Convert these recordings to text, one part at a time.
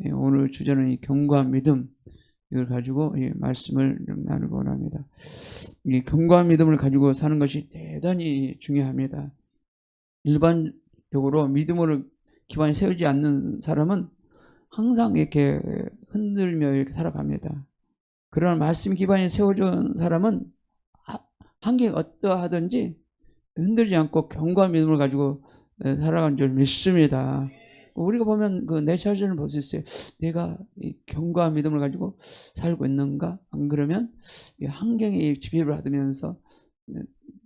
오늘 주제는 이 견고한 믿음, 이걸 가지고 이 말씀을 나누고 원합니다. 이 견고한 믿음을 가지고 사는 것이 대단히 중요합니다. 일반적으로 믿음으로 기반이 세우지 않는 사람은 항상 이렇게 흔들며 이렇게 살아갑니다. 그런 말씀 기반이 세워진 사람은 환경이 어떠하든지 흔들지 않고 견고한 믿음을 가지고 살아간 줄 믿습니다. 우리가 보면 그 내 자신을 볼 수 있어요. 내가 이 견고한 믿음을 가지고 살고 있는가? 안 그러면 이 환경에 지배를 받으면서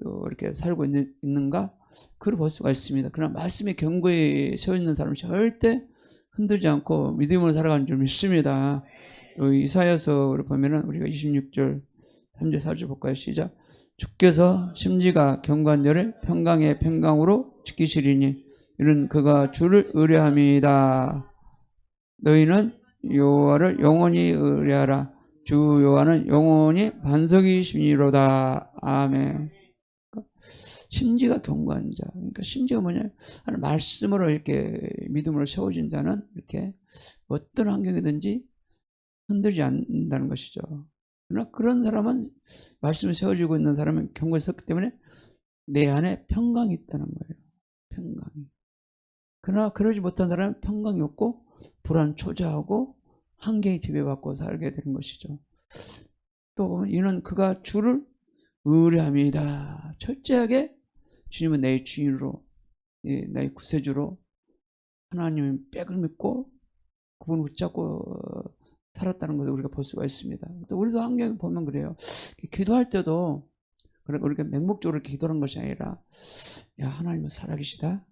또 이렇게 살고 있는가? 그걸 볼 수가 있습니다. 그러나 말씀에 견고히 세워 있는 사람은 절대 흔들지 않고 믿음으로 살아가는 줄 믿습니다. 이사야서를 보면은 우리가 26절 3절 4절 볼까요? 시작. 주께서 심지가 견고한 자를 평강의 평강으로 지키시리니 이는 그가 주를 의뢰함이다. 너희는 여호와를 영원히 의뢰하라. 주 여호와는 영원히 반석이시니로다. 아멘. 심지가 견고한 자. 그러니까 심지가 뭐냐? 하는 말씀으로 이렇게 믿음으로 세워진 자는 이렇게 어떤 환경이든지 흔들지 않는다는 것이죠. 그러나 그런 사람은 말씀을 세워지고 있는 사람은 견고히 섰기 때문에 내 안에 평강이 있다는 거예요. 평강이. 그러나 그러지 못한 사람은 평강이 없고 불안 초조하고 환경에 지배받고 살게 되는 것이죠. 또 이는 그가 주를 의뢰함이다. 철저하게 주님은 내 주인으로, 나의 구세주로 하나님의 백을 믿고 그분을 붙잡고 살았다는 것을 우리가 볼 수가 있습니다. 또 우리도 환경을 보면 그래요. 기도할 때도 우리가 맹목적으로 기도하는 것이 아니라, 야, 하나님은 살아계시다.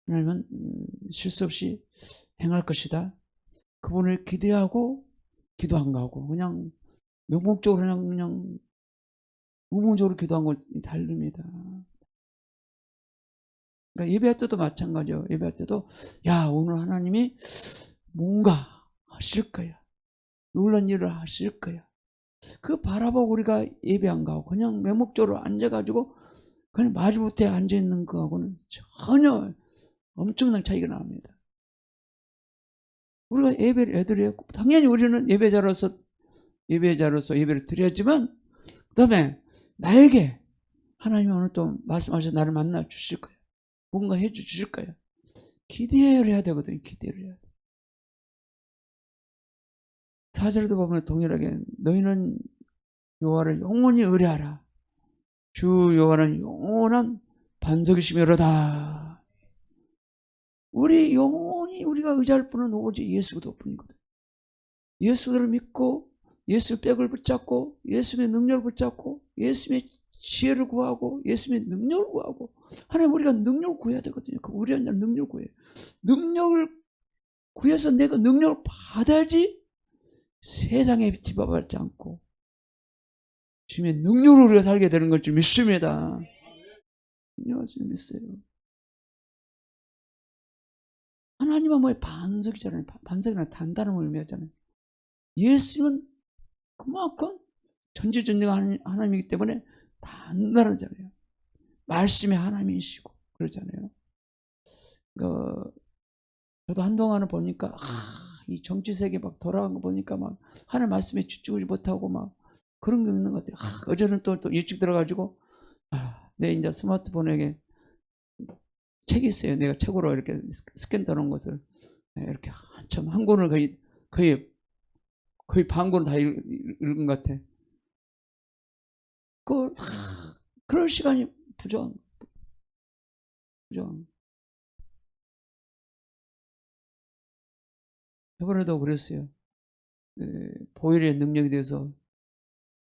하나님은 실수 없이 행할 것이다. 그분을 기대하고 기도한 거하고 그냥 맹목적으로 그냥 의문적으로 기도한 걸 다릅니다. 그러니까 예배할 때도 마찬가지예요. 예배할 때도 야, 오늘 하나님이 뭔가 하실 거야. 놀란 일을 하실 거야. 그 바라보고 우리가 예배 안 가고 그냥 맹목적으로 앉아가지고 그냥 마지못해 앉아있는 거하고는 전혀 엄청난 차이가 납니다. 우리가 예배를 애들이에요. 당연히 우리는 예배자로서 예배를 드려야지만 그 다음에 나에게 하나님이 오늘 또 말씀하셔서 나를 만나 주실 거예요. 뭔가 해 주실 거예요. 기대를 해야 되거든요. 기대를 해야 돼. 4절에도 보면 동일하게 너희는 여호와를 영원히 의뢰하라. 주 여호와는 영원한 반석이시며로다. 우리 영원히 우리가 의지할 분은 오직 예수 그리스도뿐이거든. 예수를 믿고 예수의 백을 붙잡고 예수의 능력을 붙잡고 예수의 지혜를 구하고 예수의 능력을 구하고 하나님 우리가 능력을 구해야 되거든요. 그 우리 안에 능력을 구해요. 능력을 구해서 내가 능력을 받아야지 세상에 뒤집어받지 않고 주님의 능력으로 우리가 살게 되는 걸 줄 믿습니다. 능력을 줄 믿어요. 하나님은 뭐예요? 반석이잖아요. 반석이나 단단한 의미하잖아요. 예수는 그만큼 전지전능한 하나님이기 때문에 단단하잖아요. 말씀의 하나님이시고 그러잖아요. 저도 한동안은 보니까 이 정치 세계 막 돌아간 거 보니까 막 하나님 말씀에 집중을 못하고 막 그런 게 있는 것 같아요. 어제는 또 일찍 들어가지고 내 이제 스마트폰에 책이 있어요. 내가 책으로 이렇게 스캔 떠놓은 것을 이렇게 한참 한 권을 거의 반 권을 다 읽은 것 같아. 그럴 시간이 부족. 저번에도 그랬어요. 보혈의 능력에 대해서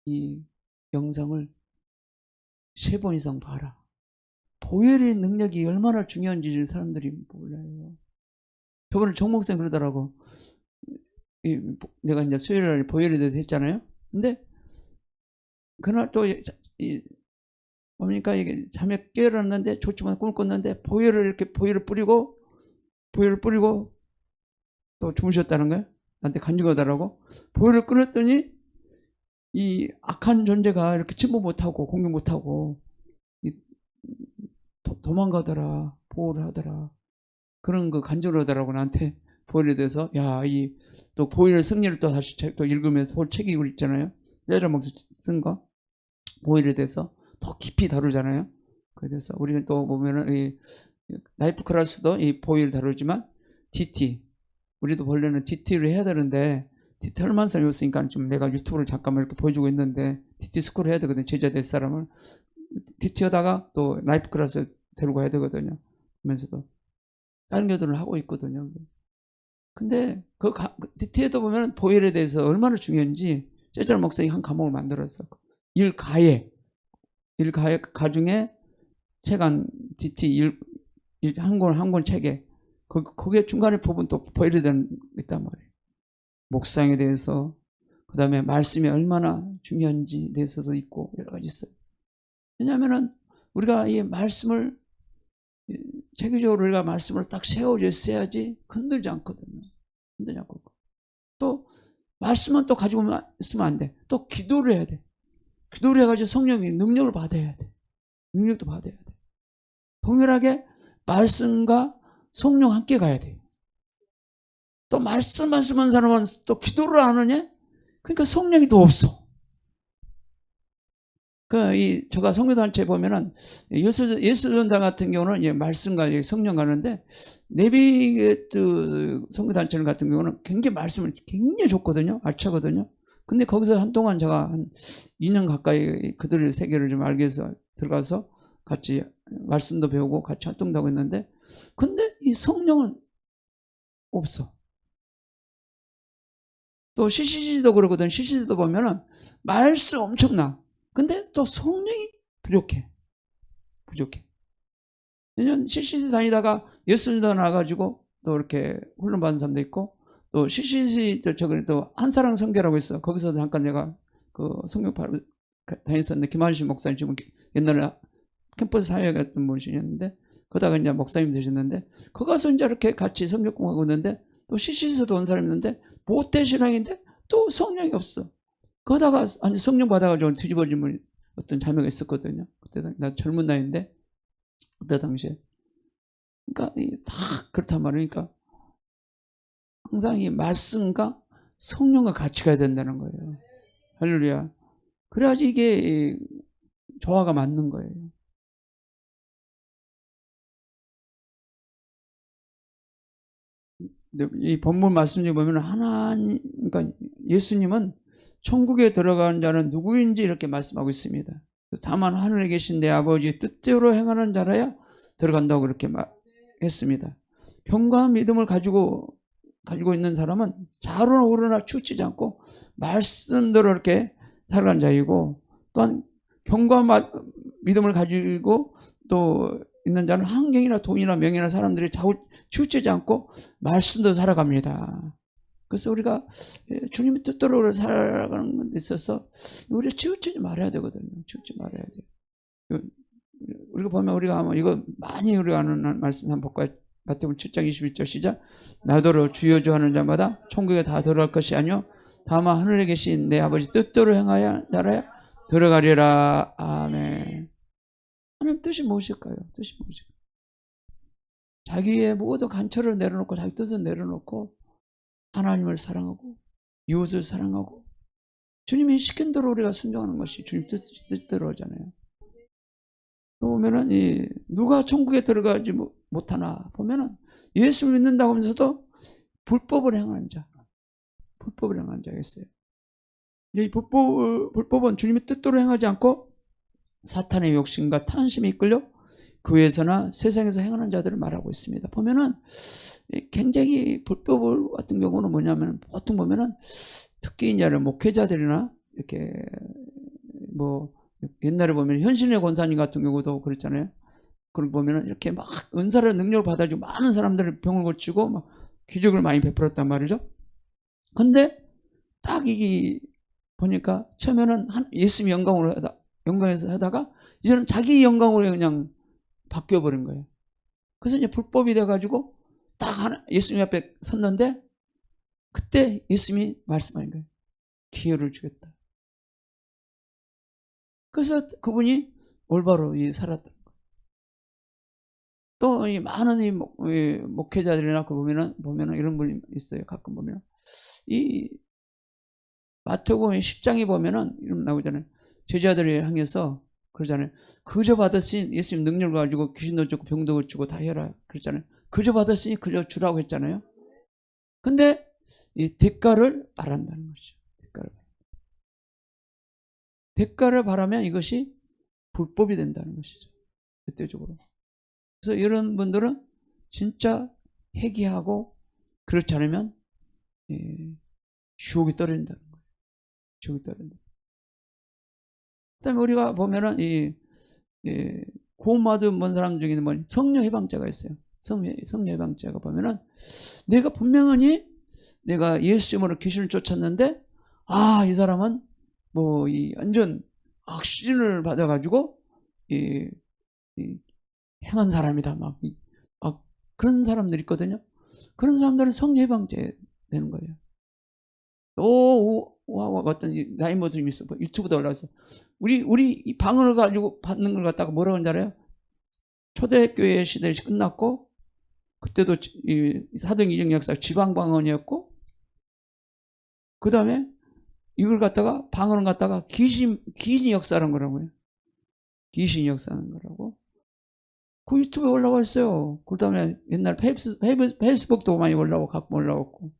이 영상을 3번 이상 봐라. 보혈의 능력이 얼마나 중요한지 사람들이 몰라요. 저번에 정 목사님 그러더라고. 내가 이제 수요일날 보혈에 대해서 했잖아요. 근데 그날 또 보니까 이게 잠에 깨어났는데 좋지만 꿈을 꿨는데 보혈을 뿌리고 또 주무셨다는 거예요. 나한테 간증하더라고. 보혈을 끊었더니 이 악한 존재가 이렇게 침범 못하고 공격 못하고 도망가더라. 보호를 하더라. 그런 거 간증을 하더라고 나한테. 보일에 대해서 이 또 보일의 승리를 또 다시 또 읽으면서 볼 책이 있잖아요. 세라 목사 쓴 거 보일에 대해서 더 깊이 다루잖아요. 그래서 우리는 또 보면은 이 라이프 클래스도 이 보일 다루지만 DT 우리도 원래는 DT를 해야 되는데 DT 얼마나 사람이 없으니까 좀 내가 유튜브를 잠깐만 이렇게 보여주고 있는데 DT 스쿨 해야 되거든요. 제자 될 사람을 DT 하다가 또 라이프 클래스 데리고 가야 되거든요. 그러면서도 다른 교도를 하고 있거든요. 근데 그 DT에도 보면 보일에 대해서 얼마나 중요한지 제자 목사님이 한 과목을 만들었어. 일가에 가중에 책한 DT 한 권 책에 거기에 중간에 부분 또 보일에 있단 말이에요. 목상에 대해서 그 다음에 말씀이 얼마나 중요한지 대해서도 있고 여러 가지 있어요. 왜냐하면은 우리가 이 말씀을 체계적으로 우리가 말씀을 딱 세워져 있어야지 흔들지 않거든요. 흔들지 않고 또 말씀만 또 가지고 있으면 안 돼. 또 기도를 해야 돼. 기도를 해가지고 성령의 능력을 받아야 돼. 능력도 받아야 돼. 동일하게 말씀과 성령 함께 가야 돼. 또 말씀한 사람은 또 기도를 안 하냐? 그러니까 성령이 또 없어. 제가 성교단체 보면은 예수전당 같은 경우는 말씀과 성령 가는데 네비게트 성교단체 같은 경우는 굉장히 말씀을 굉장히 좋거든요. 알차거든요. 근데 거기서 한동안 제가 한 2년 가까이 그들의 세계를 좀 알기 위해서 들어가서 같이 말씀도 배우고 같이 활동도 하고 있는데 근데 이 성령은 없어. 또 CCC도 그러거든. CCC도 보면은 말씀 엄청나. 근데 또 성령이 부족해. 왜냐면 CCC 다니다가 예수님도 나와가지고 또 이렇게 훈련받은 사람도 있고 또 CCC 저기 또 한사랑 성교라고 있어. 거기서 잠깐 내가 그 성교 다녔었는데 김한신 목사님 지금 옛날에 캠퍼스 사역했던 분이셨는데 거기다가 이제 목사님 되셨는데 거기 가서 이제 이렇게 같이 성교공하고 있는데 또 CCC에서도 온 사람이 있는데 모태신앙인데 또 성령이 없어. 거기다가 아니 성령 받아가지고 뒤집어지면 어떤 자매가 있었거든요. 그때 나 젊은 나이인데 그때 당시에 그러니까 다 그렇단 말이니까 항상 이 말씀과 성령과 같이 가야 된다는 거예요. 할렐루야. 그래야지 이게 조화가 맞는 거예요. 이 본문 말씀 중에 보면 하나님, 그러니까 예수님은 천국에 들어가는 자는 누구인지 이렇게 말씀하고 있습니다. 다만 하늘에 계신 내 아버지의 뜻대로 행하는 자라야 들어간다고 그렇게 했습니다. 견고한 믿음을 가지고 있는 사람은 좌로나 우로나 치우치지 않고 말씀대로 이렇게 살아가는 자이고 또한 견고한 믿음을 가지고 또 있는 자는 환경이나 돈이나 명예나 사람들이 치우치지 않고 말씀도 살아갑니다. 그래서 우리가 주님의 뜻대로 살아가는 데 있어서 우리가 치우치지 말아야 되거든요. 치우치지 말아야 돼요. 우리가 보면 우리가 한번 이거 많이 우리가 아는 말씀 한번 볼까요? 마태복음 7장 21절 시작. 나더러 주여 주 하는 자마다 천국에 다 들어갈 것이 아니요 다만 하늘에 계신 내 아버지 뜻대로 행하여 나라야 들어가리라. 아멘. 하나님 뜻이 무엇일까요? 뜻이 무엇일까요? 자기의 모든 간처를 내려놓고 자기 뜻을 내려놓고 하나님을 사랑하고 이웃을 사랑하고 주님이 시킨 대로 우리가 순종하는 것이 주님 뜻대로 하잖아요. 또 보면은 누가 천국에 들어가지 못하나 보면은 예수 믿는다고 하면서도 불법을 행하는 자가 있어요. 이 불법은 주님의 뜻대로 행하지 않고 사탄의 욕심과 탐심이 이끌려 교회에서나 세상에서 행하는 자들을 말하고 있습니다. 보면은 굉장히 불법 같은 경우는 뭐냐면 보통 보면은 특히 이제 목회자들이나 이렇게 뭐 옛날에 보면 현신의 권사님 같은 경우도 그랬잖아요. 그걸 보면은 이렇게 막 은사를 능력을 받아주고 많은 사람들을 병을 고치고 막 기적을 많이 베풀었단 말이죠. 근데 딱 이게 보니까 처음에는 예수님 영광에서 하다가 이제는 자기 영광으로 그냥 바뀌어버린 거예요. 그래서 이제 불법이 돼가지고 딱 예수님 앞에 섰는데 그때 예수님이 말씀하신 거예요. 기회를 주겠다. 그래서 그분이 올바로 살았다는 거예요. 또 이 많은 이 목회자들이나 그 보면은 이런 분이 있어요. 가끔 보면 이 마태복음 10장에 보면은 이런 나오잖아요. 제자들을 향해서 그러잖아요. 그저 받았으니 예수님 능력을 가지고 귀신도 쫓고 병도 고치고 다 해라 그랬잖아요. 그저 받았으니 그저 주라고 했잖아요. 근데 이 대가를 바란다는 거죠. 대가를 바라면 이것이 불법이 된다는 것이죠. 절대적으로. 그래서 이런 분들은 진짜 회개하고 그렇지 않으면 지옥이 떨어진다는 거예요. 지옥이 떨어진다. 그다음에 우리가 보면은 구원받은 사람 중에는 뭐 성령 해방자가 있어요. 성령 해방자가 보면은 내가 분명히 내가 예수 이름으로 귀신을 쫓았는데 이 사람은 뭐 완전 확신을 받아가지고 행한 사람이다 막 그런 사람들이 있거든요. 그런 사람들은 성령 해방자 되는 거예요. 어떤 나이 모습이 있어. 유튜브도 올라와서 우리 방언을 가지고 받는 걸 갖다가 뭐라고 하는지 알아요? 초대교회 시대 끝났고 그때도 사도행 이정 역사 지방 방언이었고 그 다음에 이걸 갖다가 방언을 갖다가 귀신이 역사하는 거라고요. 귀신이 역사하는 거라고. 그 유튜브에 올라와 있어요. 그 다음에 옛날 페이스북도 많이 올라오고 가끔 올라왔고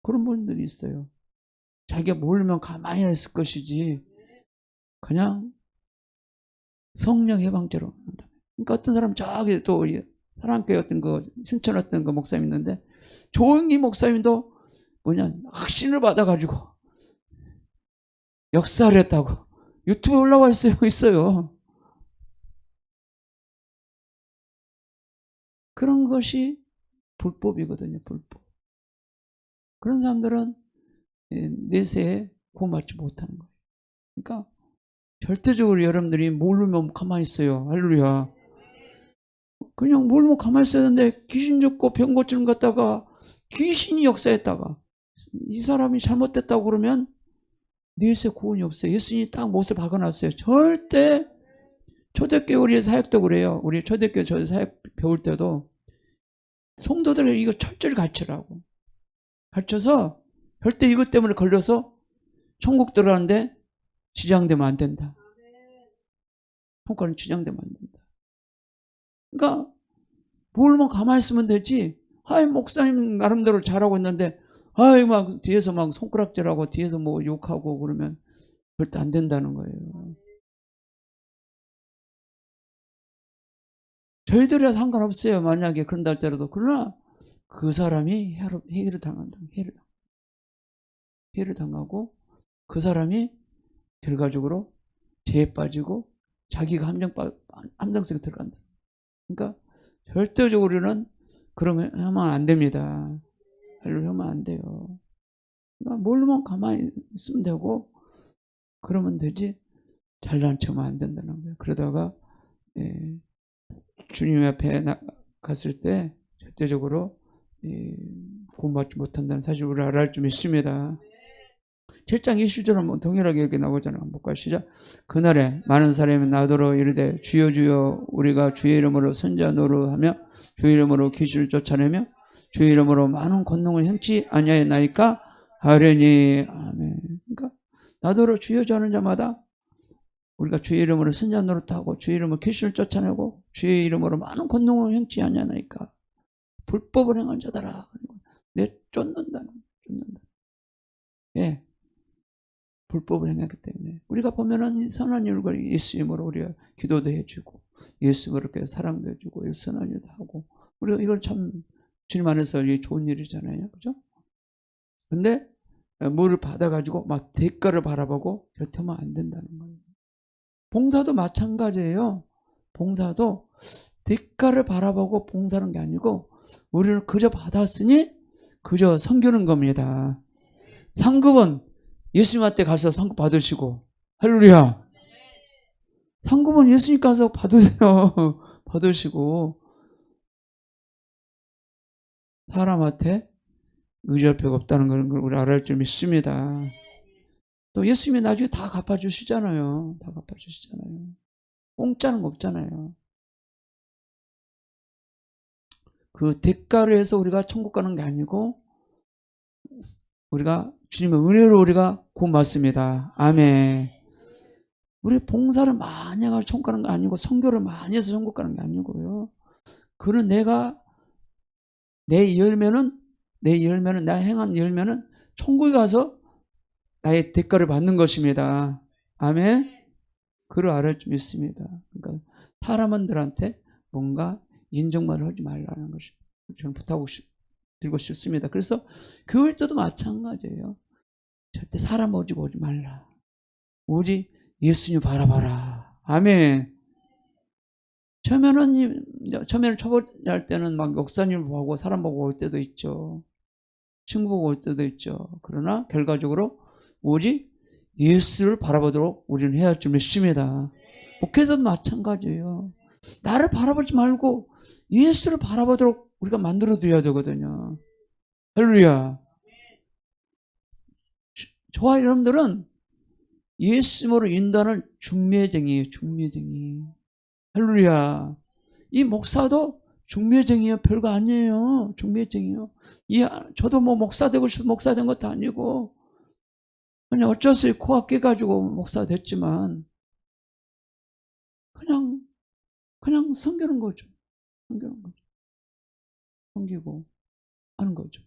그런 분들이 있어요. 자기가 모르면 가만히 있을 것이지 그냥 성령 해방죄로 한다. 그러니까 어떤 사람 저기 또 사랑교회 어떤 거 신천 어떤 거 목사님 있는데 조은기 목사님도 뭐냐 확신을 받아가지고 역사를 했다고 유튜브에 올라와 있어요. 그런 것이 불법이거든요. 불법. 그런 사람들은 내세에 구원받지 못하는 거예요. 그러니까 절대적으로 여러분들이 모르면 가만히 있어요. 할렐루야. 그냥 모르면 가만히 있어야 되는데 귀신 죽고 병 고치는 것 갖다가 귀신이 역사했다가 이 사람이 잘못됐다고 그러면 내세 구원이 없어요. 예수님이 딱 못을 박아놨어요. 절대 초대교회 우리 사역도 그래요. 우리 초대교회 저 사역 배울 때도 성도들을 이거 철저히 가르치라고. 가르쳐서 절대 이것 때문에 걸려서 천국 들어가는데 지장되면 안 된다. 성과는 지장되면 안 된다. 그러니까 모르면 가만히 있으면 되지. 목사님 나름대로 잘하고 있는데 막 뒤에서 막 손가락질하고 뒤에서 뭐 욕하고 그러면 절대 안 된다는 거예요. 저희들이야 상관없어요. 만약에 그런다 할지라도. 그러나 그 사람이 해를 당한다. 해를 당하고 그 사람이 결과적으로 죄에 빠지고 자기가 함정성에 들어간다. 그러니까 절대적으로는 그런 거 하면 안 됩니다. 하면 안 돼요. 그러니까 모르면 가만히 있으면 되고 그러면 되지 잘난 척하면 안 된다는 거예요. 그러다가 주님 앞에 갔을 때 절대적으로 구원받지 못한다는 사실을 우리가 알아야 좀 있습니다. 7장 20절 한번 동일하게 이렇게 나오잖아요. 한번 볼까요? 시작. 그날에 많은 사람이 나더러 이르되 주여 주여 우리가 주의 이름으로 선자 노릇하며 주의 이름으로 귀신을 쫓아내며 주의 이름으로 많은 권능을 행치 아니하였나이까 하려니. 아멘. 그러니까 나더러 주여 주 하는 자마다 우리가 주의 이름으로 선자 노릇하고 주의 이름으로 귀신을 쫓아내고 주의 이름으로 많은 권능을 행치 아니하나이까. 불법을 행한 자들아. 쫓는다. 예. 불법을 행했기 때문에 우리가 보면은 선한 일을 예수 이름으로 우리가 기도도 해주고 예수 이렇게 사랑도 해주고 선한 일도 하고 우리가 이건 참 주님 안에서 좋은 일이잖아요, 그죠? 근데 뭐를 받아가지고 막 대가를 바라보고 그렇게 하면 안 된다는 거예요. 봉사도 마찬가지예요. 봉사도 대가를 바라보고 봉사하는 게 아니고 우리는 그저 받았으니 그저 섬기는 겁니다. 상급은 예수님한테 가서 상급 받으시고 할렐루야. 상급은 예수님 가서 받으세요. 받으시고 사람한테 의지할 필요가 없다는 걸 우리 알아야 할 줄 믿습니다. 또 예수님이 나중에 다 갚아주시잖아요. 다 갚아주시잖아요. 공짜는 없잖아요. 그 대가로 해서 우리가 천국 가는 게 아니고 우리가 주님의 은혜로 우리가 구원받습니다. 아멘. 우리 봉사를 많이 해서 천국 가는 게 아니고 선교를 많이 해서 천국 가는 게 아니고요. 그는 내가 내 열매는 내가 행한 열매는 천국에 가서 나의 대가를 받는 것입니다. 아멘. 그를 알을 좀 있습니다. 그러니까 사람들한테 뭔가 인정말을 하지 말라는 것을 저는 드리고 싶습니다. 그래서 교회 때도 마찬가지예요. 절대 사람 오지고 오지 말라. 오직 예수님 바라봐라. 아멘. 처음에는 초보할 때는 막 목사님 보고 사람 보고 올 때도 있죠. 친구 보고 올 때도 있죠. 그러나 결과적으로 오직 예수를 바라보도록 우리는 해야 할 줄 믿습니다. 목회자도 마찬가지예요. 나를 바라보지 말고 예수를 바라보도록 우리가 만들어 드려야 되거든요. 할렐루야. 저와 여러분들은 예수님으로 인도하는 중매쟁이에요. 중매쟁이. 할렐루야. 이 목사도 중매쟁이에요. 별거 아니에요. 중매쟁이요. 저도 뭐 목사 되고 싶어 목사 된 것도 아니고 그냥 어쩔 수 없이 코가 깨가지고 목사 됐지만 그냥 섬기는 거죠. 섬기는 거죠. 섬기고 하는 거죠.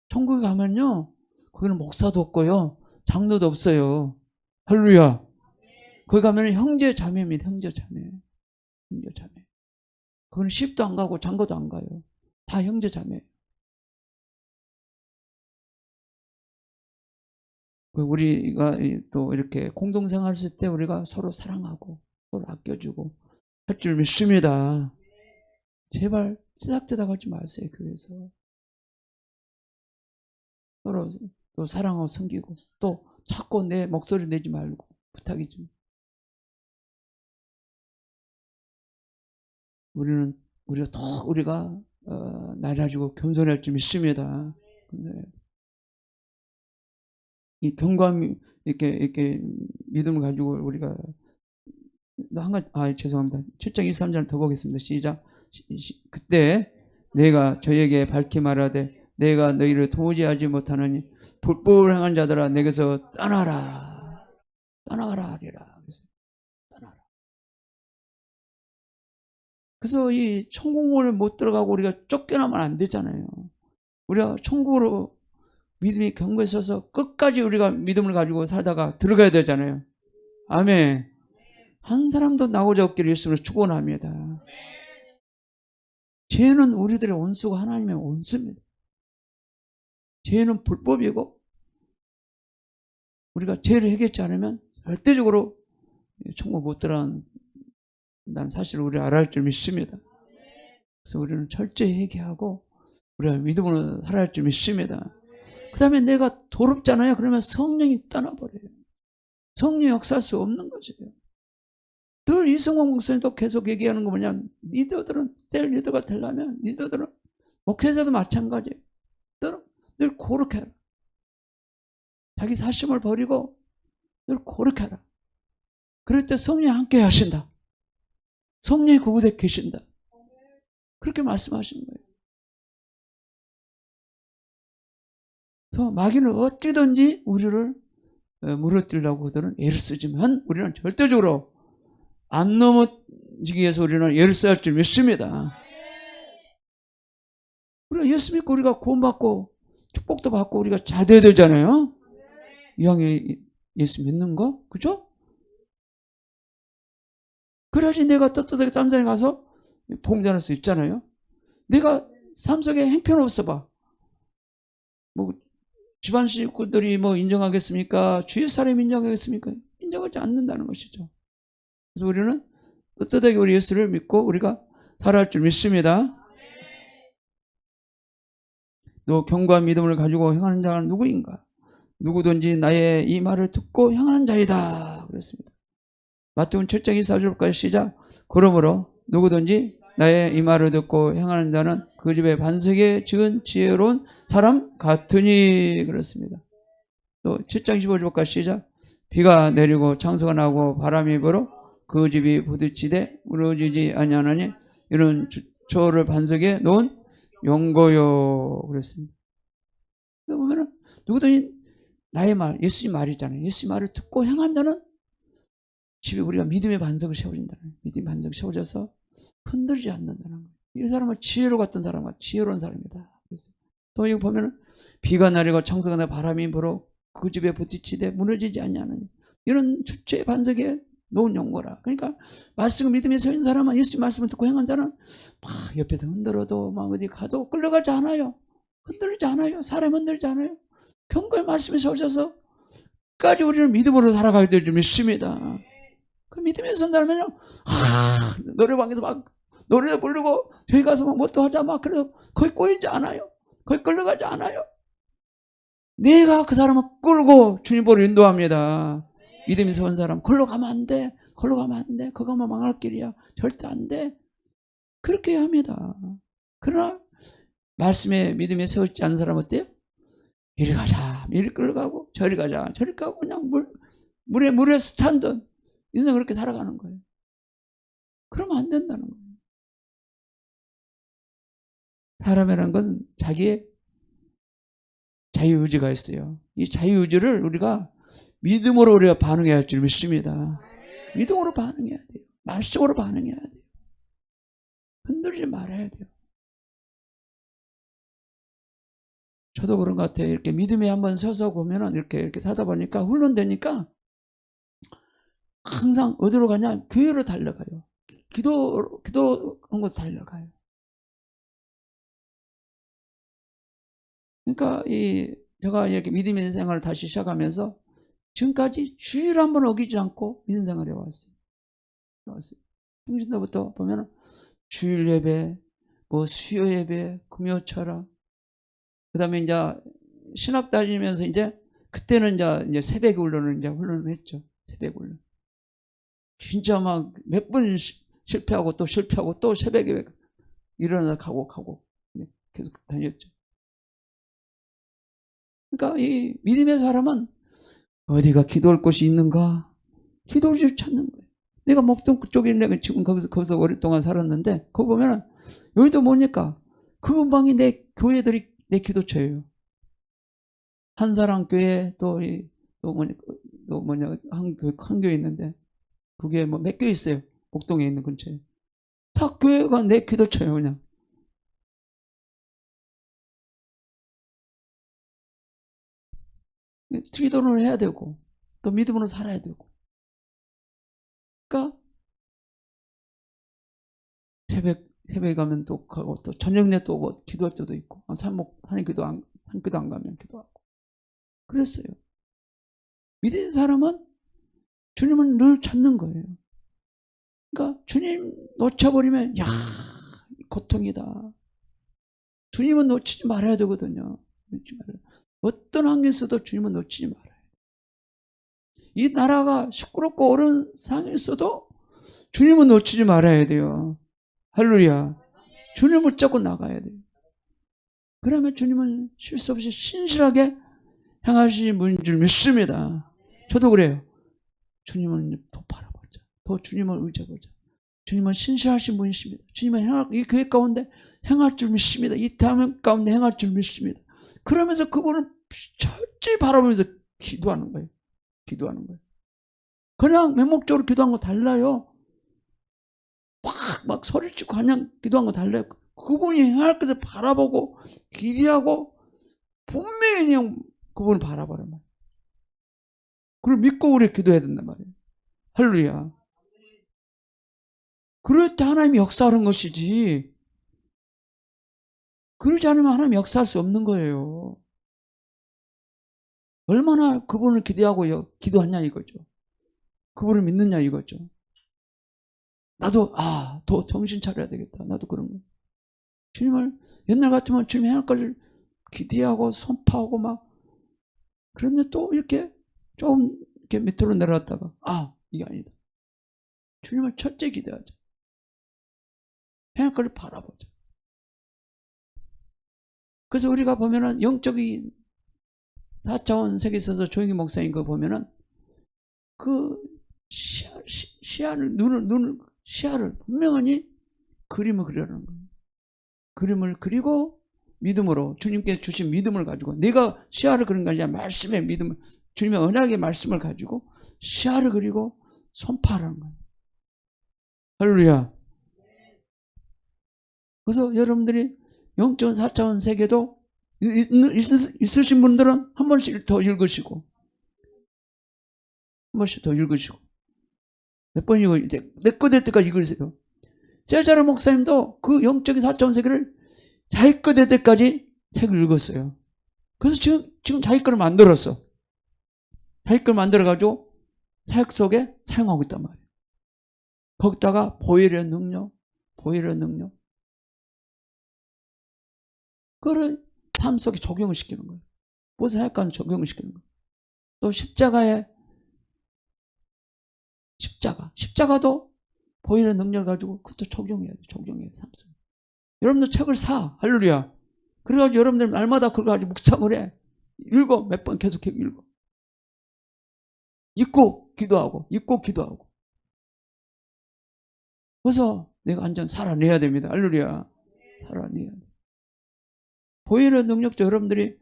천국에 가면요, 거기는 목사도 없고요, 장로도 없어요. 할렐루야. 거기 가면 형제 자매입니다. 형제 자매. 형제 자매. 거기는 시집도 안 가고 장가도 안 가요. 다 형제 자매. 우리가 또 이렇게 공동생활 했을 때 우리가 서로 사랑하고 서로 아껴주고 할 줄 믿습니다. 제발 쓰닥쓰닥 하지 마세요. 교회에서 서로 또 사랑하고 섬기고 또 자꾸 내 목소리 내지 말고 부탁이지. 우리가 낮아지고 겸손할 줄 믿습니다. 이 경고함 이렇게 믿음을 가지고 우리가 한 가지 죄송합니다. 7장 23절 더 보겠습니다. 시작. 그때 내가 저에게 밝히 말하되 내가 너희를 도무지 하지 못하느니 불법을 행한 자들아 내게서 떠나라. 떠나가라 하리라. 떠나라. 그래서 이 천국을 못 들어가고 우리가 쫓겨나면 안 되잖아요. 우리가 천국으로 믿음이 견고해 서서 끝까지 우리가 믿음을 가지고 살다가 들어가야 되잖아요. 아멘. 한 사람도 나오자 없기를 예수님을 축원합니다. 죄는 우리들의 원수가 하나님의 원수입니다. 죄는 불법이고 우리가 죄를 해결하지 않으면 절대적으로 천국 못 들어간 사실을 우리가 알아야 할 줄 믿습니다. 그래서 우리는 철저히 회개하고 우리가 믿음으로 살아야 할 줄 믿습니다. 그 다음에 내가 더럽잖아요. 그러면 성령이 떠나버려요. 성령이 역사할 수 없는 것이에요. 늘 이승원 목사님도 계속 얘기하는 거 뭐냐, 리더들은 셀 리더가 되려면 리더들은 목회자도 마찬가지예요. 늘 고렇게 하라. 자기 사심을 버리고 늘 고렇게 하라. 그럴 때 성령이 함께 하신다. 성령이 그곳에 계신다. 그렇게 말씀하시는 거예요. 그래서 마귀는 어찌든지 우리를 무너뜨리려고 그들은 애를 쓰지만 우리는 절대적으로 안 넘어지기 위해서 우리는 애를 써야 할 줄 믿습니다. 우리가 예수 믿고 우리가 구원받고 축복도 받고 우리가 잘 돼야 되잖아요. 이왕에 예수 믿는 거, 그죠? 그래야지 내가 떳떳하게 딴 데에 가서 복음 전할 수 있잖아요. 내가 삶 속에 행편 없어봐. 뭐 집안 식구들이 뭐 인정하겠습니까? 주위 사람이 인정하겠습니까? 인정하지 않는다는 것이죠. 그래서 우리는 떳떳하게 우리 예수를 믿고 우리가 살아갈 줄 믿습니다. 또 견고한 믿음을 가지고 행하는 자가 누구인가? 누구든지 나의 이 말을 듣고 행하는 자이다. 그랬습니다. 마태복음 7장 24절까지 시작. 그러므로 누구든지 나의 이 말을 듣고 행하는 자는 그 집에 반석에 지은 지혜로운 사람 같으니. 그렇습니다. 또 7장 15절까지 시작. 비가 내리고 창수가 나고 바람이 불어 그 집이 부딪히되 무너지지 아니하나니 이는 저를 반석에 놓은 용고요 그랬습니다. 보면은 누구든지 나의 말, 예수님 말이잖아요. 예수님 말을 듣고 행한 자는 집에 우리가 믿음의 반석을 세워진다는 거예요. 믿음의 반석을 세워져서 흔들리지 않는다는 거예요. 이 사람은 지혜로 같은 사람과 지혜로운 사람이다. 그래서 또 여기 보면은 비가 내리고 창수가 나 바람이 불어 그 집에 부딪히되 무너지지 않냐는 이런 주체의 반석에 놓은 용거라. 그러니까 말씀을 믿음에 서인 사람은 예수님 말씀을 듣고 행한 자는 막 옆에서 흔들어도 막 어디 가도 끌려가지 않아요. 흔들리지 않아요. 사람 흔들리지 않아요. 경고의 말씀에 서셔서 끝까지 우리는 믿음으로 살아가게 될 줄 믿습니다. 그 믿음에 선 사람은요, 노래방에서 막 노래 부르고 저희 가서 막 뭣도 하자 막 그래서 거기 꼬이지 않아요. 거기 끌려가지 않아요. 내가 그 사람을 끌고 주님 보러 인도합니다. 믿음이 선 사람 걸로 가면 안 돼. 걸로 가면 안 돼. 그거 가면 망할 길이야. 절대 안 돼. 그렇게 해야 합니다. 그러나 말씀에 믿음에 세우지 않은 사람은 어때요? 이리 가자. 이리 끌려가고 저리 가자. 저리 가고 그냥 물에 스탄듯 인생 그렇게 살아가는 거예요. 그러면 안 된다는 거예요. 사람이라는 것은 자기의 자유의지가 있어요. 이 자유의지를 우리가 믿음으로 우리가 반응해야 할 줄 믿습니다. 믿음으로 반응해야 돼요. 말씀으로 반응해야 돼요. 흔들리지 말아야 돼요. 저도 그런 것 같아요. 이렇게 믿음에 한번 서서 보면은 이렇게 사다 보니까 훈련되니까 항상 어디로 가냐? 교회로 달려가요. 기도한 곳 달려가요. 그러니까 제가 이렇게 믿음의 생활을 다시 시작하면서 지금까지 주일 한번 어기지 않고 믿음 생활에 왔어요. 평신도부터 보면은 주일 예배, 뭐 수요 예배, 금요 철학, 그 다음에 이제 신학 다니면서 이제 그때는 이제 새벽 훈련을 훈련을 했죠. 새벽 훈련. 진짜 막 몇 번 실패하고 또 실패하고 또 새벽에 일어나 가고 계속 다녔죠. 그러니까 이 믿음의 사람은 어디가 기도할 곳이 있는가? 기도를 찾는 거예요. 내가 목동 쪽에 내가 지금 거기서 오랫동안 살았는데 거기 보면은 여기도 뭐니까 그 근방이 내 교회들이 내 기도처예요. 한사랑교회 또 뭐냐 한 교회 있는데 그게 뭐 몇 교회 있어요. 목동에 있는 근처에 다 교회가 내 기도처예요. 그냥 기도를 해야 되고 또 믿음으로 살아야 되고. 그러니까 새벽에 가면 또 가고 또 저녁에 또 오고 기도할 때도 있고 산기도 안 가면 기도하고 그랬어요. 믿는 사람은 주님은 늘 찾는 거예요. 그러니까 주님 놓쳐버리면 야 고통이다. 주님은 놓치지 말아야 되거든요. 어떤 환경에서도 주님은 놓치지 말아요. 이 나라가 시끄럽고 어려운 상황에서도 주님은 놓치지 말아야 돼요. 할렐루야. 주님을 붙잡고 나가야 돼요. 그러면 주님은 실수 없이 신실하게 행하시는 분인 줄 믿습니다. 저도 그래요. 주님을 더 바라보자. 더 주님을 의지해보자. 주님은 신실하신 분이십니다. 주님은 이 교회 가운데 행할 줄 믿습니다. 이 대한민국 가운데 행할 줄 믿습니다. 그러면서 그분을 철저히 바라보면서 기도하는 거예요. 그냥 맹목적으로 기도한 거 달라요. 막 소리치고 그냥 기도한 거 달라요. 그분이 행할 것을 바라보고 기대하고 분명히 그냥 그분을 바라보란 말이에요. 그걸 믿고 우리 기도해야 된단 말이에요. 할렐루야. 그럴 때 하나님이 역사하는 것이지 그러지 않으면 하나님이 역사할 수 없는 거예요. 얼마나 그분을 기대하고 기도하냐 이거죠. 그분을 믿느냐 이거죠. 나도 더 정신 차려야 되겠다. 나도 그런 거. 주님을 옛날 같으면 주님 행할 것을 기대하고 선포하고 막 그런데 또 이렇게 좀 이렇게 밑으로 내려갔다가 이게 아니다. 주님을 첫째 기대하자. 행할 것을 바라보자. 그래서 우리가 보면은 영적인 4차원 세계에 있어서 조영기 목사님 거 보면은 그 시야를 시야를 분명히 그림을 그리라는 거예요. 그림을 그리고 믿음으로 주님께 주신 믿음을 가지고 내가 시야를 그린 게 아니라 말씀의 믿음을 주님의 언약의 말씀을 가지고 시야를 그리고 선포하라는 거예요. 할렐루야. 그래서 여러분들이 영적 4차원 세계도 있으신 분들은 한 번씩 더 읽으시고 한 번씩 더 읽으시고 몇 번 읽어요. 내거 될 때까지 읽으세요. 세자르 목사님도 그 영적인 4차원 세계를 자기 거 될 때까지 책을 읽었어요. 그래서 지금 자기 거를 만들었어. 자기 걸 만들어가지고 사역 속에 사용하고 있단 말이에요. 거기다가 보혈의 능력, 그거를 삶 속에 적용을 시키는 거예요. 모든 사역관을 적용을 시키는 거예요. 또 십자가도 보혈의 능력을 가지고 그것도 적용해야 돼. 삶 속에. 여러분들 책을 사. 할렐루야. 그래가지고 여러분들 날마다 그걸 가지고 묵상을 해. 읽어. 몇 번 계속 읽어. 읽고 기도하고. 그래서 내가 완전 살아내야 됩니다. 할렐루야. 살아내야 돼. 보혈의 능력도 여러분들이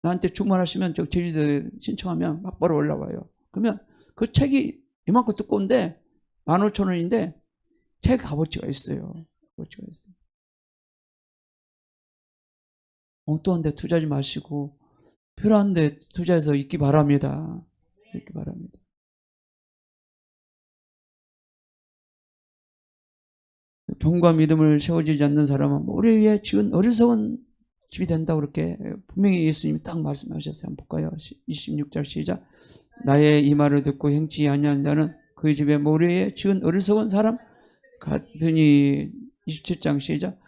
나한테 주문하시면 저 제주도에 신청하면 막 바로 올라와요. 그러면 그 책이 이만큼 두꺼운데 15,000원인데 책 값어치가 있어요. 엉뚱한 데 투자하지 마시고 필요한 데 투자해서 있기 바랍니다. 경과 믿음을 세워지지 않는 사람은 모래 위에 지은 어리석은 집이 된다고 그렇게 분명히 예수님이 딱 말씀하셨어요. 한번 볼까요? 26절 시작. 나의 이 말을 듣고 행치 아니한 자는 그 집에 모래 위에 지은 어리석은 사람 같으니. 27장 시작.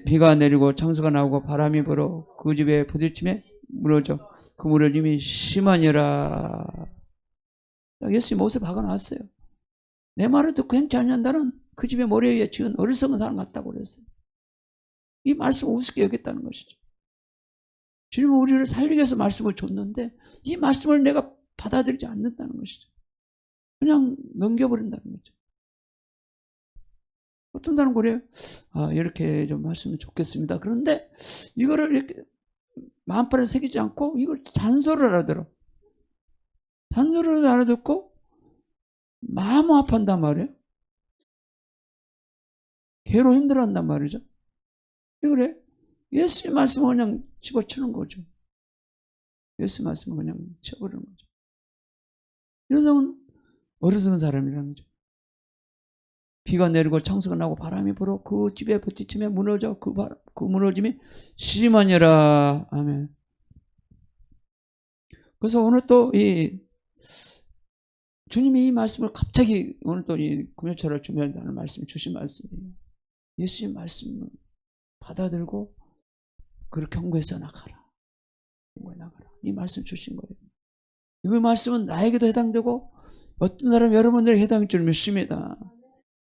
비가 내리고 창수가 나오고 바람이 불어 그 집에 부딪힘에 무너져 그 무너짐이 심하니라. 예수님 옷에 박아놨어요. 내 말을 듣고 행치 아니한 자는 그 집에 모래 위에 지은 어리석은 사람 같다고 그랬어요. 이 말씀을 우습게 여겼다는 것이죠. 주님은 우리를 살리기 위해서 말씀을 줬는데 이 말씀을 내가 받아들이지 않는다는 것이죠. 그냥 넘겨버린다는 거죠. 어떤 사람은 그래요. 이렇게 좀 하시면 좋겠습니다. 그런데 이거를 이렇게 마음판에 새기지 않고 이걸 잔소리를 알아들어. 잔소리를 알아듣고 마음 아파한단 말이에요. 괴로 힘들어한단 말이죠. 왜 그래? 예수의 말씀을 그냥 집어치는 거죠. 예수 말씀을 그냥 쳐버리는 거죠. 이런 사람은 어리석은 사람이라는 거죠. 비가 내리고 창수가 나고 바람이 불어 그 집에 부딪히며 무너져 그 무너짐이 심하니라. 아멘. 그래서 오늘 또 주님이 이 말씀을 갑자기 오늘 또 이 금요철을 준비한다는 말씀을 주신 말씀이에요. 예수의 말씀을 받아들고 그렇게 경고해서 나가라. 이 말씀 주신 거예요. 이 말씀은 나에게도 해당되고 어떤 사람 여러분들에게 해당할 줄 믿습니다.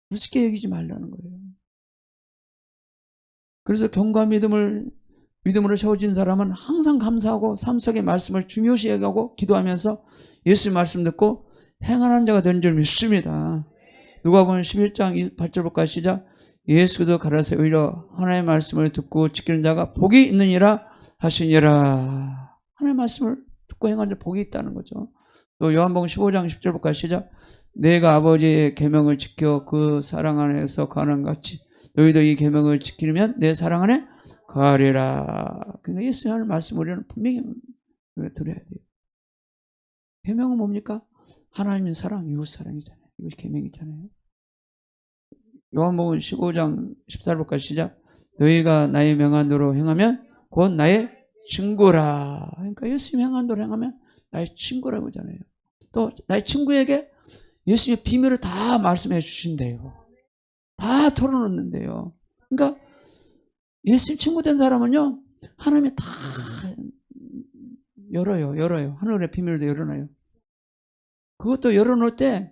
우습게 여기지 말라는 거예요. 그래서 경과 믿음으로 세워진 사람은 항상 감사하고 삶 속의 말씀을 중요시 여기고 기도하면서 예수의 말씀 듣고 행하는 자가 된 줄 믿습니다. 누가복음 11장 28절부터 시작. 예수도 가라사대 오히려 하나님의 말씀을 듣고 지키는 자가 복이 있느니라 하시니라. 하나님의 말씀을 듣고 행하는 자 복이 있다는 거죠. 또 요한복음 15장 10절부터 시작. 내가 아버지의 계명을 지켜 그 사랑 안에서 거하는 같이 너희도 이 계명을 지키면 내 사랑 안에 거하리라. 그러니까 예수님의 말씀 우리는 분명히 들어야 돼요. 계명은 뭡니까? 하나님의 사랑, 이웃 사랑이잖아요. 이것이 계명이잖아요. 요한복음 15장 14절부터 시작. 너희가 나의 명한대로 행하면 곧 나의 친구라. 그러니까 예수님 행한 대로 행하면 나의 친구라고 하잖아요. 또 나의 친구에게 예수님의 비밀을 다 말씀해 주신대요. 다 털어놓는데요. 그러니까 예수님 친구 된 사람은요, 하나님이 다 열어요. 하늘의 비밀도 열어놔요. 그것도 열어놓을 때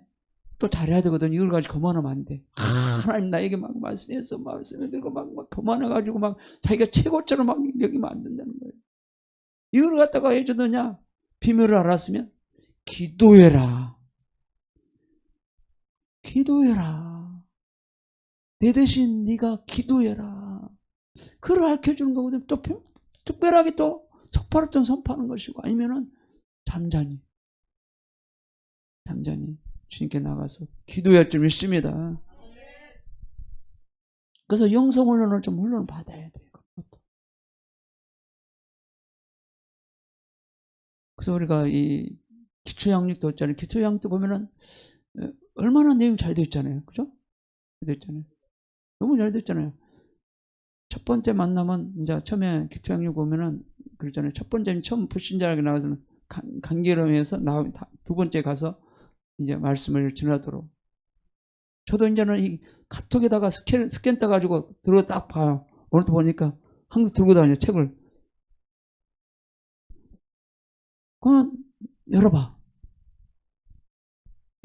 또 잘해야 되거든. 이걸 가지고 거만하면 안 돼. 하나님 나에게 막 말씀해서 말씀해드리고 막 거만해가지고 막 자기가 최고처럼 막 여기면 안 된다는 거예요. 이걸 갖다가 해주느냐? 비밀을 알았으면 기도해라. 내 대신 네가 기도해라. 그걸 알려주는 거거든요. 또 특별하게 또 속파로통 선포하는 것이고, 아니면은 잠잠히 주님께 나가서 기도할 줄 믿습니다. 그래서 영성 훈련을 좀 훈련을 받아야 돼요. 그래서 우리가 이 기초양육도 있잖아요. 기초양육도 보면은 얼마나 내용 잘 되어 있잖아요. 그죠? 잘 되어 있잖아요. 너무 잘 되어 있잖아요. 첫 번째 만나면 이제 처음에 기초양육 보면은 그랬잖아요. 첫 번째는 처음 불신자에게 나가서는 간결함에서 두 번째 가서 이제 말씀을 전하도록. 저도 이제는 이 카톡에다가 스캔 떠가지고 들어 딱 봐요. 오늘 또 보니까 항상 들고 다녀요, 책을. 그러면 열어봐.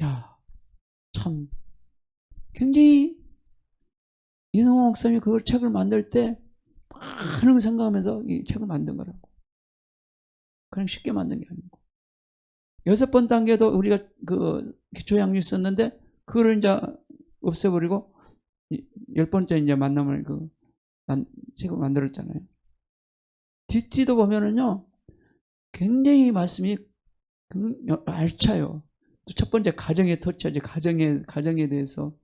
야, 참 굉장히 이성호 목사님이 그걸 책을 만들 때 많은 생각하면서 이 책을 만든 거라고. 그냥 쉽게 만든 게 아니고. 6번 단계도 우리가 그 기초양육 있었는데 그걸 이제 없애버리고 10번째 이제 만남을 책을 만들었잖아요. 뒷지도 보면은요, 굉장히 말씀이 알차요. 또 첫 번째 가정에 터치하지, 가정에 대해서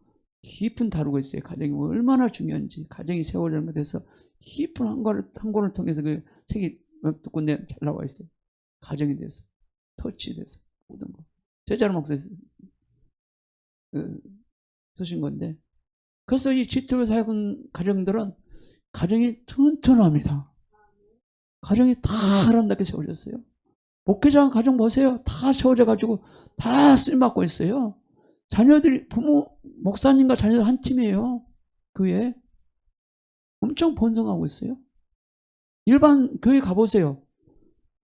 깊은 다루고 있어요. 가정이 얼마나 중요한지, 가정이 세워지는 것에 대해서 깊은 한 권을 통해서 그 책이 몇 군데 잘 나와 있어요. 가정에 대해서, 터치에 대해서, 모든 거. 제자로 목사 쓰신 건데. 그래서 이 G2를 사역한 가정들은 가정이 튼튼합니다. 가정이 다 아름답게 세워졌어요. 목회자 가정 보세요. 다 세워져가지고 다 쓰임받고 있어요. 자녀들이, 부모, 목사님과 자녀들 한 팀이에요. 교회에. 엄청 번성하고 있어요. 일반 교회 가보세요.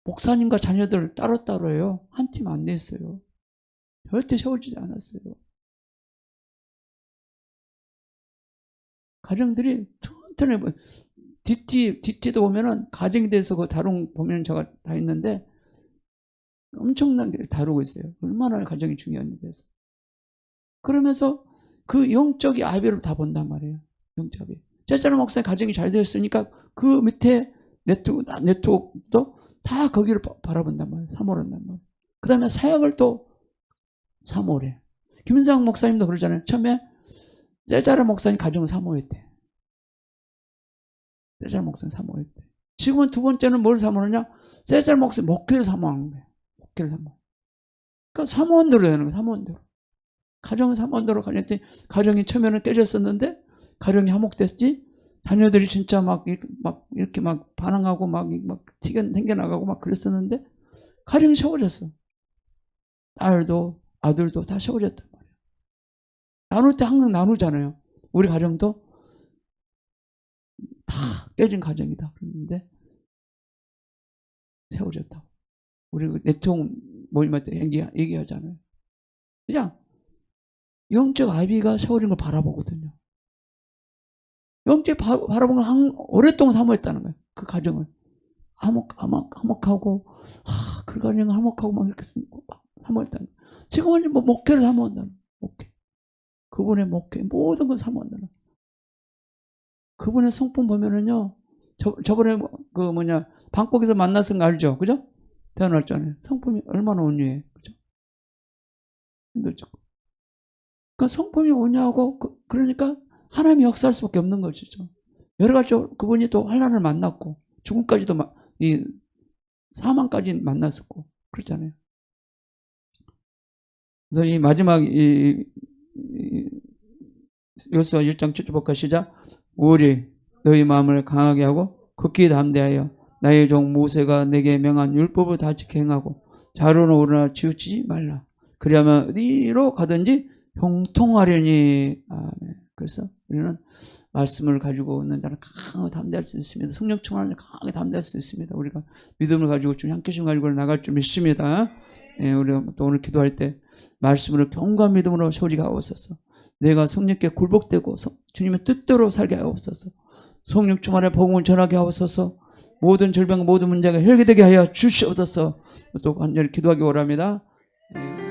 목사님과 자녀들 따로따로예요. 한 팀 안 돼 있어요. 절대 세워지지 않았어요. 가정들이 튼튼해 보여요. 뒷뒤도 보면은 가정에 대해서 그 다룬 보면 제가 다 있는데 엄청나게 다루고 있어요. 얼마나 가정이 중요한 데 대해서. 그러면서 그 영적인 아비를 다 본단 말이에요. 영적 아비. 제자로 목사의 가정이 잘 되었으니까 그 밑에 네트워크도 다 거기를 바라본단 말이에요. 사모한단 말이에요. 그 다음에 사역을 또 사모해. 김은상 목사님도 그러잖아요. 처음에 제자로 목사님 가정을 사모했대. 제자로 목사님 사모했대. 지금은 두 번째는 뭘 사모하느냐? 제자로 목사님 목회를 사모하는 거예요. 목회를 사모. 그러니까 사모원대로 되는 거예요. 사모원대로. 가정을 사모원대로 가졌더니 가정이 처음에는 깨졌었는데 가정이 화목됐지. 자녀들이 진짜 막 이렇게 막 반항하고 막 튕겨나가고 막 그랬었는데 가정이 세워졌어. 딸도 아들도 다 세워졌단 말이에요. 나눌 때 항상 나누잖아요. 우리 가정도 다 깨진 가정이다. 그랬는데 세워졌다고. 우리 네트워크 모임할 때 얘기하잖아요. 그냥 영적 아비가 세워진 걸 바라보거든요. 영적 바라보는 걸 오랫동안 사모했다는 거예요. 그 가정을. 화목하고, 그 가정을 화목하고 막 이렇게 사모했다는 거예요. 지금은 뭐 목회를 사모한다는 거예요. 목회. 그분의 목회. 모든 걸 사모한다는 거예요. 그분의 성품 보면은요, 저번에 방콕에서 만났은 거 알죠? 그죠? 태어날 잖아요. 성품이 얼마나 온유해. 그죠? 힘들죠. 그 성품이 온유하고, 그러니까 하나님이 역사할 수밖에 없는 것이죠. 여러 가지 그분이 또 환난을 만났고, 죽음까지도 사망까지 만났었고, 그렇잖아요. 그래서 이 마지막 요수아 1장 7절부터 시작. 우리 너희 마음을 강하게 하고 극히 담대하여 나의 종 모세가 내게 명한 율법을 다 지켜 행하고 좌로나 우로나 치우치지 말라. 그리하면 어디로 가든지 형통하려니. 아멘. 그래서 우리는 말씀을 가지고 있는 자는 강하게 담대할 수 있습니다. 성령 충만한 자는 강하게 담대할 수 있습니다. 우리가 믿음을 가지고 주님 함께심 가지고 나갈 줄 믿습니다. 예, 우리가 또 오늘 기도할 때 말씀으로 경고한 믿음으로 세우게 하옵소서. 내가 성령께 굴복되고 주님의 뜻대로 살게 하옵소서. 성령 충만의 복음을 전하게 하옵소서. 모든 질병 모든 문제가 해결되게 하여 주시옵소서. 또 간절히 기도하기 원합니다. 예.